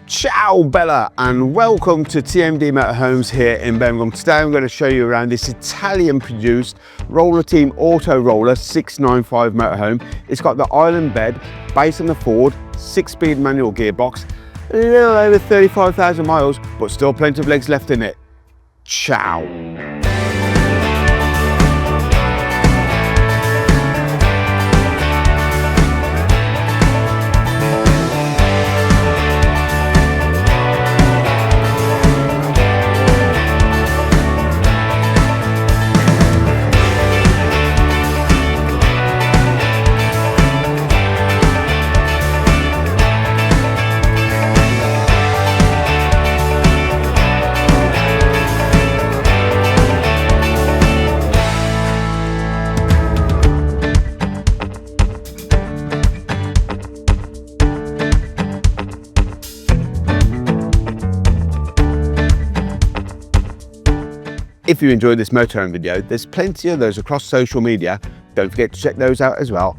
Ciao Bella and welcome to TMD Motorhomes here in Birmingham. Today I'm going to show you around this Italian produced Roller Team Auto Roller 695 motorhome. It's got the island bed based on the Ford 6-speed manual gearbox, a little over 35,000 miles, but still plenty of legs left in it. Ciao. If you enjoyed this motorhome video, there's plenty of those across social media. Don't forget to check those out as well.